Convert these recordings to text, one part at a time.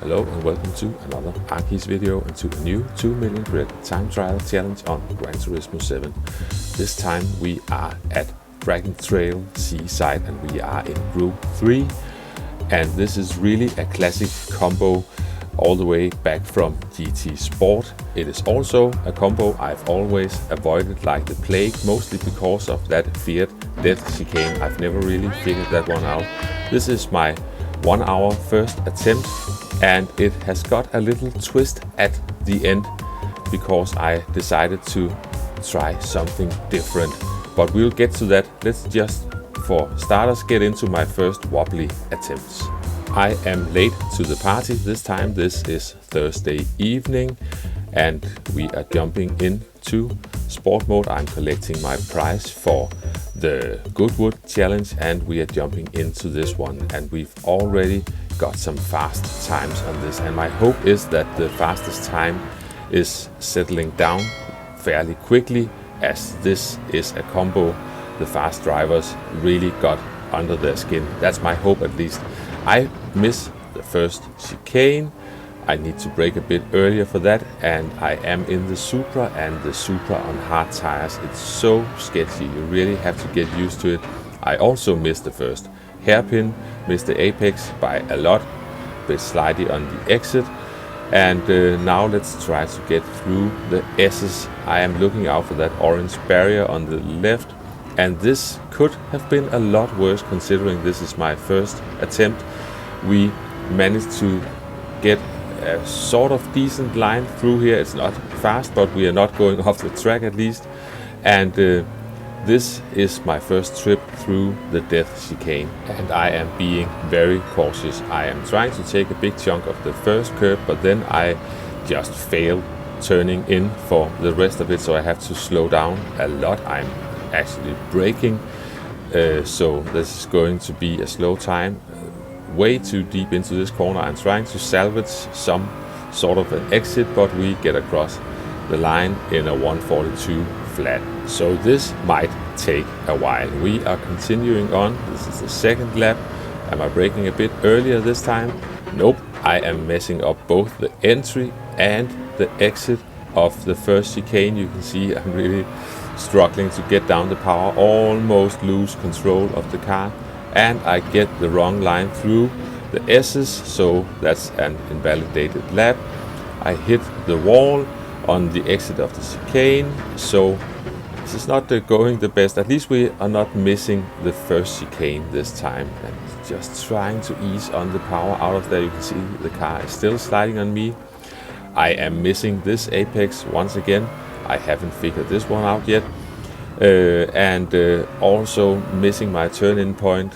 Hello and welcome to another Arkeys video and to a new 2 million grid time trial challenge on Gran Turismo 7. This time we are at Dragon Trail Seaside and we are in Group 3, and this is really a classic combo all the way back from GT Sport. It is also a combo I've always avoided like the plague, mostly because of that feared death chicane. I've never really figured that one out. This is my 1 hour first attempt, and it has got a little twist at the end because I decided to try something different, but we'll get to that. Let's just for starters get into my first wobbly attempts. I am late to the party this time. This is Thursday evening and we are jumping into sport mode. I'm collecting my prize for the Goodwood challenge and we are jumping into this one, and we've already got some fast times on this, and my hope is that the fastest time is settling down fairly quickly, as this is a combo the fast drivers really got under their skin. That's my hope, at least. I miss the first chicane. I need to brake a bit earlier for that, and I am in the Supra, and the Supra on hard tires, it's so sketchy. You really have to get used to it. I also missed the first hairpin, missed the apex by a lot, bit slidey on the exit, and now let's try to get through the S's. I am looking out for that orange barrier on the left, and this could have been a lot worse considering this is my first attempt. We managed to get a sort of decent line through here. It's not fast, but we are not going off the track at least, and this is my first trip through the death chicane, and I am being very cautious. I am trying to take a big chunk of the first curve, but then I just failed turning in for the rest of it, so I have to slow down a lot. I'm actually braking, so this is going to be a slow time. Way too deep into this corner. I'm trying to salvage some sort of an exit, but we get across the line in a 142 flat, so this might take a while. We are continuing on. This is the second lap. Am I braking a bit earlier this time? Nope. I am messing up both the entry and the exit of the first chicane. You can see I'm really struggling to get down the power, almost lose control of the car, and I get the wrong line through the S's, so that's an invalidated lap. I hit the wall on the exit of the chicane, so this is not going the best. At least we are not missing the first chicane this time, and just trying to ease on the power out of there. You can see the car is still sliding on me. I am missing this apex once again. I haven't figured this one out yet, and also missing my turn-in point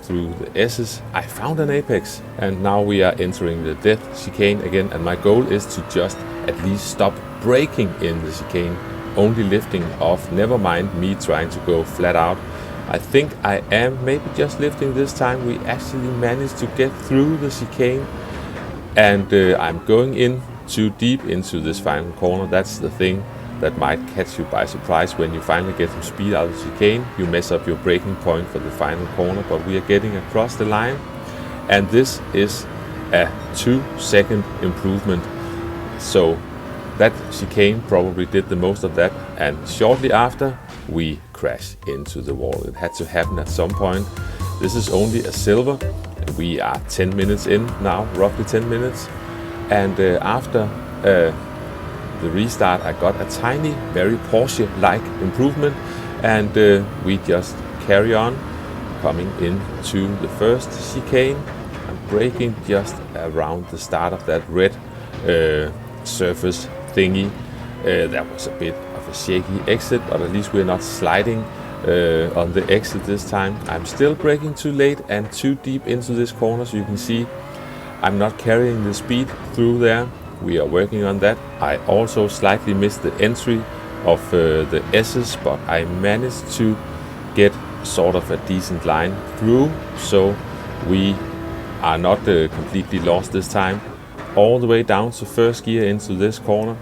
through the S's. I found an apex, and now we are entering the death chicane again, and my goal is to just at least stop braking in the chicane, only lifting off. Never mind me trying to go flat out. I think I am maybe just lifting this time. We actually managed to get through the chicane, and I'm going in too deep into this final corner. That's the thing that might catch you by surprise. When you finally get some speed out of the chicane, you mess up your braking point for the final corner, but we are getting across the line, and this is a 2-second improvement, so that chicane probably did the most of that, and shortly after we crash into the wall. It had to happen at some point. This is only a silver, and we are 10 minutes in now, roughly 10 minutes, and after the restart I got a tiny, very Porsche-like improvement, and we just carry on coming into the first chicane. I'm braking just around the start of that red surface thingy. That was a bit of a shaky exit, but at least we're not sliding on the exit this time. I'm still braking too late and too deep into this corner, so you can see I'm not carrying the speed through there. We are working on that. I also slightly missed the entry of the S's, but I managed to get sort of a decent line through, so we are not completely lost this time. All the way down to first gear into this corner.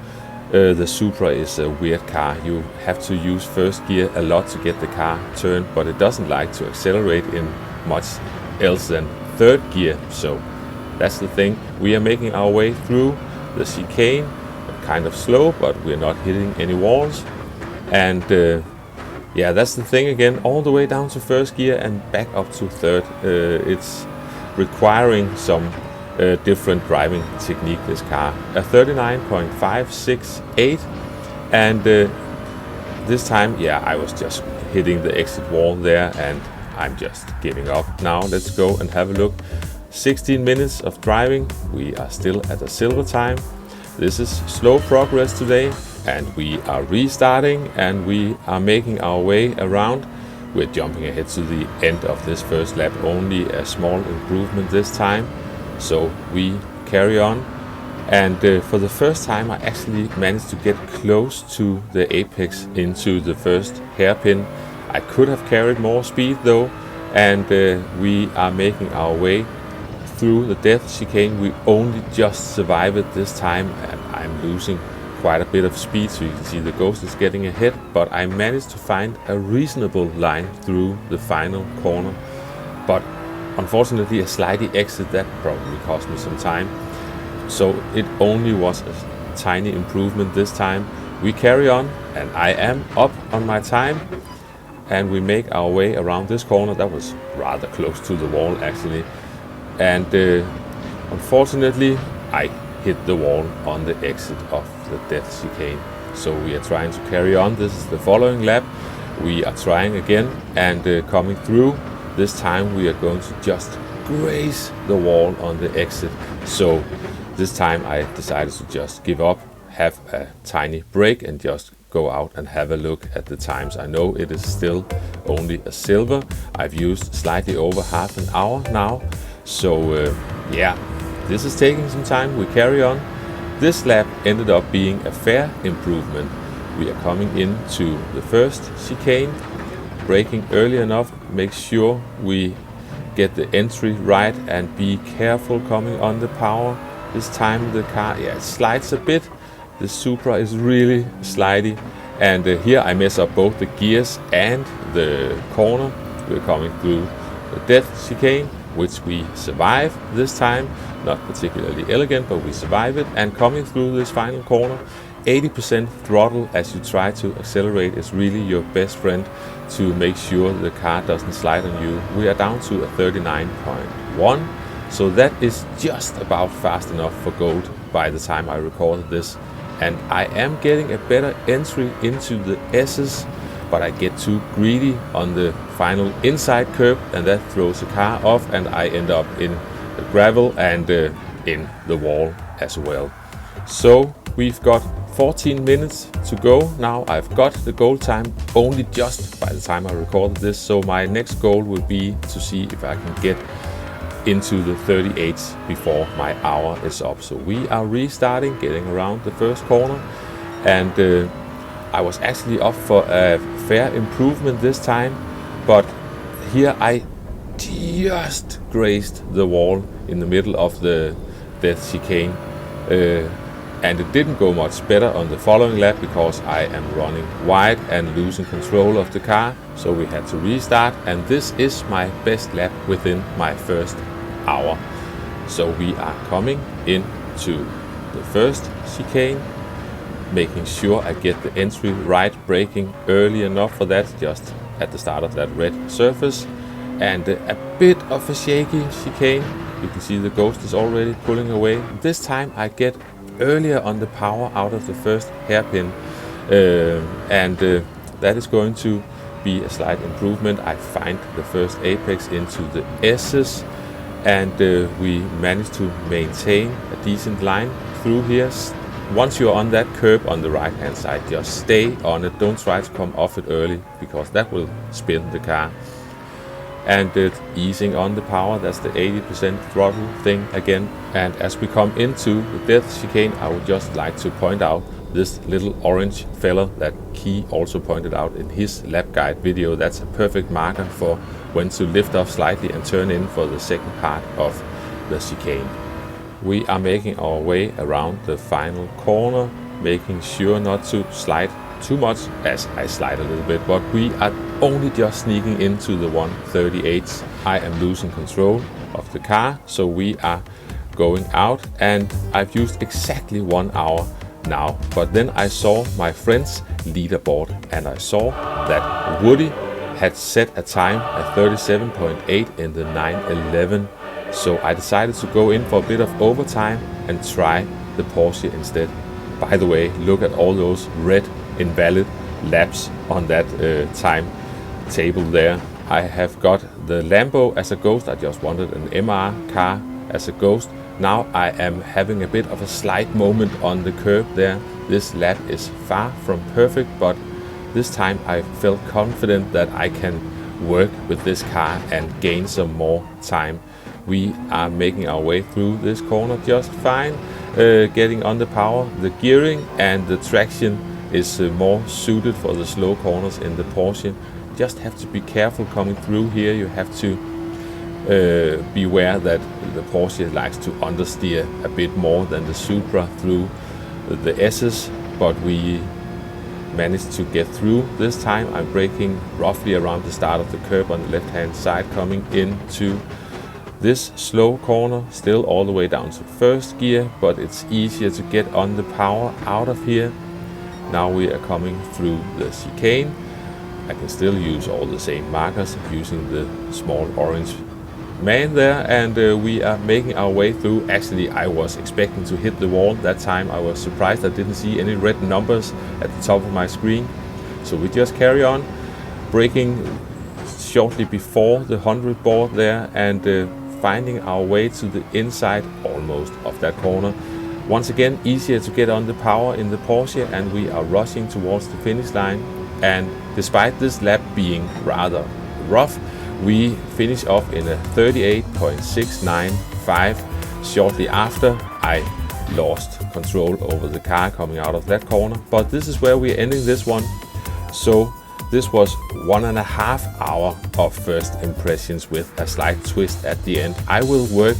The Supra is a weird car. You have to use first gear a lot to get the car turned, but it doesn't like to accelerate in much else than third gear, so that's the thing. We are making our way through the chicane, kind of slow, but we're not hitting any walls. And yeah, that's the thing again, all the way down to first gear and back up to third. It's requiring some different driving technique, this car. A 39.568, and this time, yeah, I was just hitting the exit wall there, and I'm just giving up. Now let's go and have a look. 16 minutes of driving, we are still at a silver time. This is slow progress today, and we are restarting and we are making our way around. We're jumping ahead to the end of this first lap, only a small improvement this time. So we carry on, and for the first time I actually managed to get close to the apex into the first hairpin. I could have carried more speed though, and we are making our way through the death chicane. We only just survive it this time, and I'm losing quite a bit of speed, so you can see the Ghost is getting ahead, but I managed to find a reasonable line through the final corner. But unfortunately, a slidey exit, that probably cost me some time, so it only was a tiny improvement this time. We carry on, and I am up on my time, and we make our way around this corner. That was rather close to the wall actually, and unfortunately I hit the wall on the exit of the death chicane. So we are trying to carry on. This is the following lap. We are trying again and coming through. This time we are going to just graze the wall on the exit. So this time I decided to just give up, have a tiny break, and just go out and have a look at the times. I know it is still only a silver. I've used slightly over half an hour now. So yeah, this is taking some time. We carry on. This lap ended up being a fair improvement. We are coming into the first chicane, braking early enough, make sure we get the entry right and be careful coming on the power. This time the car, yeah, it slides a bit. The Supra is really slidey, and here I mess up both the gears and the corner. We're coming through the death chicane, which we survive this time. Not particularly elegant, but we survive it. And coming through this final corner, 80% throttle as you try to accelerate is really your best friend to make sure the car doesn't slide on you. We are down to a 39.1, so that is just about fast enough for gold by the time I recorded this. And I am getting a better entry into the S's, but I get too greedy on the final inside curb, and that throws the car off, and I end up in the gravel and in the wall as well. So we've got 14 minutes to go now. I've got the goal time only just by the time I recorded this, so my next goal will be to see if I can get into the 38s before my hour is up. So we are restarting, getting around the first corner, and I was actually up for a fair improvement this time, but here I just grazed the wall in the middle of the death chicane, and it didn't go much better on the following lap because I am running wide and losing control of the car, so we had to restart, and this is my best lap within my first hour. So we are coming into the first chicane, making sure I get the entry right, braking early enough for that, just at the start of that red surface, and a bit of a shaky chicane. You can see the Ghost is already pulling away. This time I get earlier on the power out of the first hairpin, and that is going to be a slight improvement. I find the first apex into the S's, and we managed to maintain a decent line through here. Once you're on that curb on the right hand side, just stay on it. Don't try to come off it early, because that will spin the car. And easing on the power, that's the 80% throttle thing again. And as we come into the death chicane, I would just like to point out this little orange fella that Key also pointed out in his lap guide video. That's a perfect marker for when to lift off slightly and turn in for the second part of the chicane. We are making our way around the final corner, making sure not to slide too much, as I slide a little bit, but we are only just sneaking into the 138s. I am losing control of the car, so we are going out, and I've used exactly 1 hour now. But then I saw my friend's leaderboard and I saw that Woody had set a time at 37.8 in the 911. So I decided to go in for a bit of overtime and try the Porsche instead. By the way, look at all those red invalid laps on that time table there. I have got the Lambo as a ghost. I just wanted an MR car as a ghost. Now I am having a bit of a slight moment on the curb there. This lap is far from perfect, but this time I felt confident that I can work with this car and gain some more time. We are making our way through this corner just fine, getting on the power. The gearing and the traction is more suited for the slow corners in the Porsche. Just have to be careful coming through here. You have to beware that the Porsche likes to understeer a bit more than the Supra through the S's, but we managed to get through this time. I'm braking roughly around the start of the curb on the left hand side, coming into this slow corner, still all the way down to first gear, but it's easier to get on the power out of here. Now we are coming through the chicane. I can still use all the same markers using the small orange man there, and we are making our way through. Actually, I was expecting to hit the wall that time. I was surprised I didn't see any red numbers at the top of my screen. So we just carry on, braking shortly before the 100 board there, and finding our way to the inside almost of that corner. Once again, easier to get on the power in the Porsche, and we are rushing towards the finish line. And despite this lap being rather rough, we finish off in a 38.695. Shortly after, I lost control over the car coming out of that corner. But this is where we're ending this one. So this was 1.5 hours of first impressions with a slight twist at the end. I will work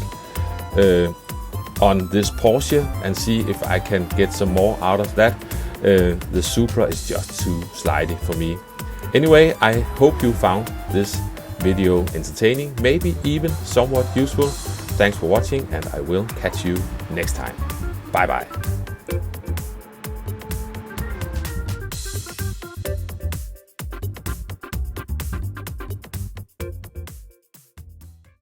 on this Porsche and see if I can get some more out of that. The Supra is just too slidey for me. Anyway, I hope you found this video entertaining, maybe even somewhat useful. Thanks for watching, and I will catch you next time. Bye bye.